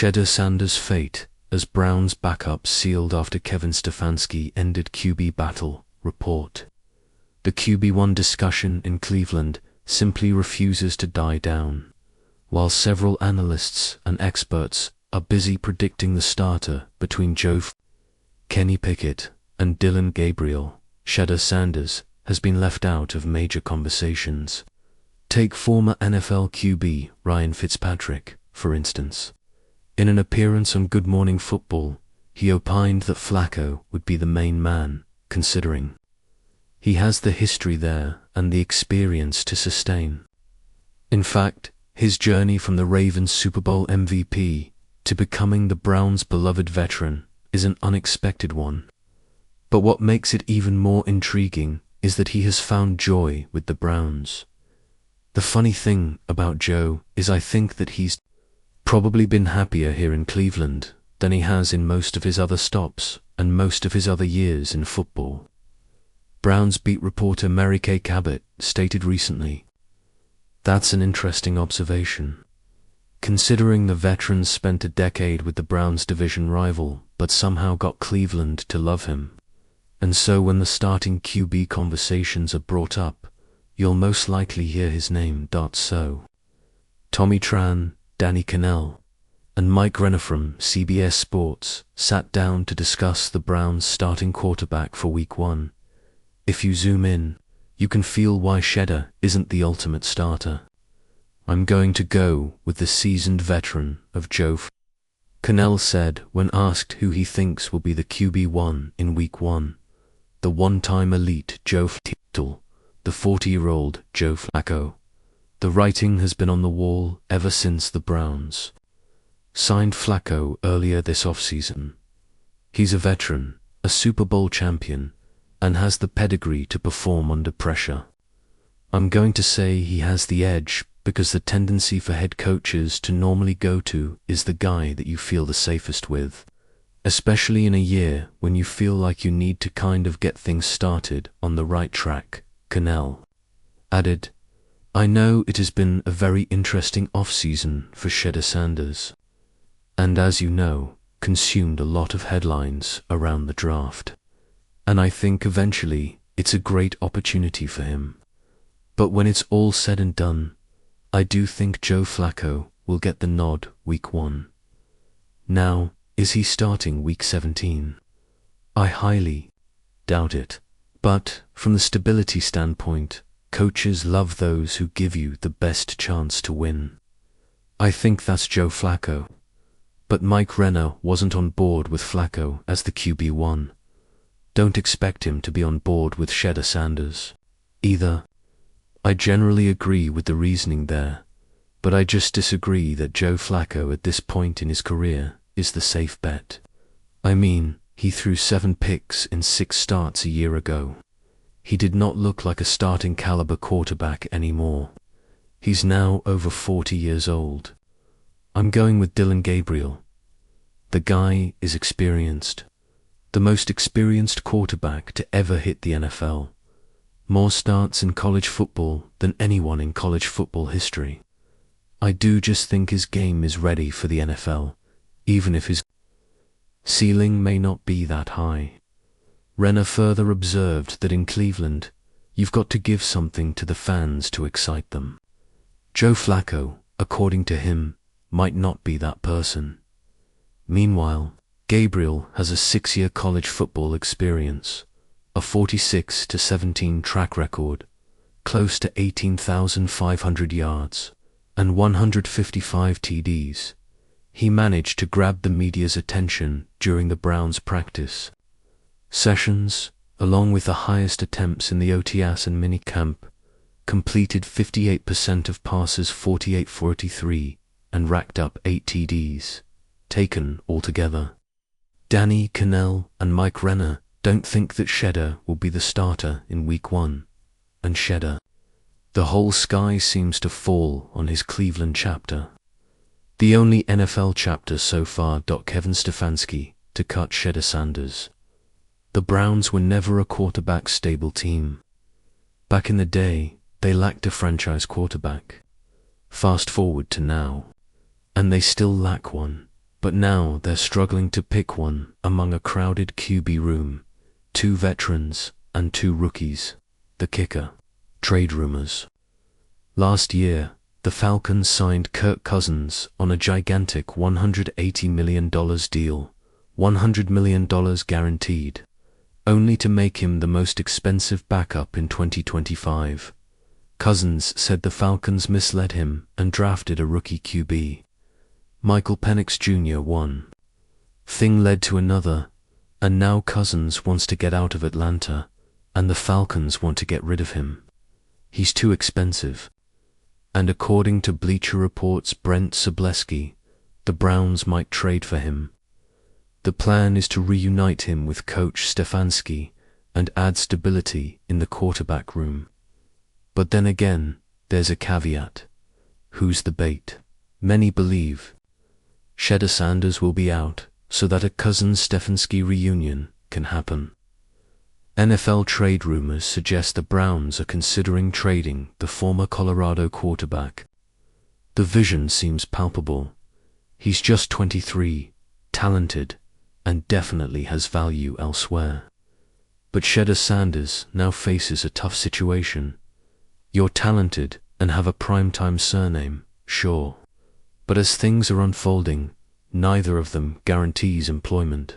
Shedeur Sanders' fate as Browns backup sealed after Kevin Stefanski ended QB battle, report. The QB1 discussion in Cleveland simply refuses to die down. While several analysts and experts are busy predicting the starter between Kenny Pickett and Dillon Gabriel, Shedeur Sanders has been left out of major conversations. Take former NFL QB Ryan Fitzpatrick, for instance. In an appearance on Good Morning Football, he opined that Flacco would be the main man, considering he has the history there and the experience to sustain. In fact, his journey from the Ravens' Super Bowl MVP to becoming the Browns' beloved veteran is an unexpected one. But what makes it even more intriguing is that he has found joy with the Browns. The funny thing about Joe is I think that he's probably been happier here in Cleveland than he has in most of his other stops and most of his other years in football. Browns beat reporter Mary Kay Cabot stated recently, "That's an interesting observation. Considering the veterans spent a decade with the Browns' division rival but somehow got Cleveland to love him. And so when the starting QB conversations are brought up, you'll most likely hear his name. So Tommy Tran, Danny Cannell, and Mike Renner from CBS Sports sat down to discuss the Browns' starting quarterback for Week 1. If you zoom in, you can feel why Shedeur isn't the ultimate starter. I'm going to go with the seasoned veteran of Joe." Cannell said when asked who he thinks will be the QB1 in Week 1. The one-time elite Joe Flacco, the 40-year-old Joe Flacco. The writing has been on the wall ever since the Browns signed Flacco earlier this offseason. He's a veteran, a Super Bowl champion, and has the pedigree to perform under pressure. I'm going to say he has the edge because the tendency for head coaches to normally go to is the guy that you feel the safest with, especially in a year when you feel like you need to kind of get things started on the right track. Cannell added, "I know it has been a very interesting off-season for Shedeur Sanders, and as you know, consumed a lot of headlines around the draft. And I think eventually it's a great opportunity for him. But when it's all said and done, I do think Joe Flacco will get the nod Week 1. Now, is he starting Week 17? I highly doubt it. But from the stability standpoint, coaches love those who give you the best chance to win. I think that's Joe Flacco. But Mike Renner wasn't on board with Flacco as the QB1. Don't expect him to be on board with Shedeur Sanders either. I generally agree with the reasoning there, but I just disagree that Joe Flacco at this point in his career is the safe bet. I mean, he threw 7 picks in 6 starts a year ago. He did not look like a starting caliber quarterback anymore. He's now over 40 years old. I'm going with Dillon Gabriel. The guy is experienced. The most experienced quarterback to ever hit the NFL. More starts in college football than anyone in college football history. I do just think his game is ready for the NFL, even if his ceiling may not be that high. Renner further observed that in Cleveland, you've got to give something to the fans to excite them. Joe Flacco, according to him, might not be that person. Meanwhile, Gabriel has a 6-year college football experience, a 46-17 track record, close to 18,500 yards, and 155 TDs. He managed to grab the media's attention during the Browns' practice sessions, along with the highest attempts in the OTAs and minicamp, completed 58% of passes 48-43, and racked up 8 TDs, taken altogether. Danny Cannell and Mike Renner don't think that Shedeur will be the starter in Week 1, and Shedeur. The whole sky seems to fall on his Cleveland chapter. The only NFL chapter so far. Kevin Stefanski to cut Shedeur Sanders. The Browns were never a quarterback-stable team. Back in the day, they lacked a franchise quarterback. Fast forward to now, and they still lack one. But now they're struggling to pick one among a crowded QB room, 2 veterans and 2 rookies. The kicker. Trade rumors. Last year, the Falcons signed Kirk Cousins on a gigantic $180 million deal, $100 million guaranteed, only to make him the most expensive backup in 2025. Cousins said the Falcons misled him and drafted a rookie QB. Michael Penix Jr. One thing led to another, and now Cousins wants to get out of Atlanta, and the Falcons want to get rid of him. He's too expensive. And according to Bleacher Report's Brent Sobleski, the Browns might trade for him. The plan is to reunite him with coach Stefanski and add stability in the quarterback room. But then again, there's a caveat. Who's the bait? Many believe Shedeur Sanders will be out so that a Cousins-Stefanski reunion can happen. NFL trade rumors suggest the Browns are considering trading the former Colorado quarterback. The vision seems palpable. He's just 23, talented, and definitely has value elsewhere. But Shedeur Sanders now faces a tough situation. You're talented and have a primetime surname, sure. But as things are unfolding, neither of them guarantees employment.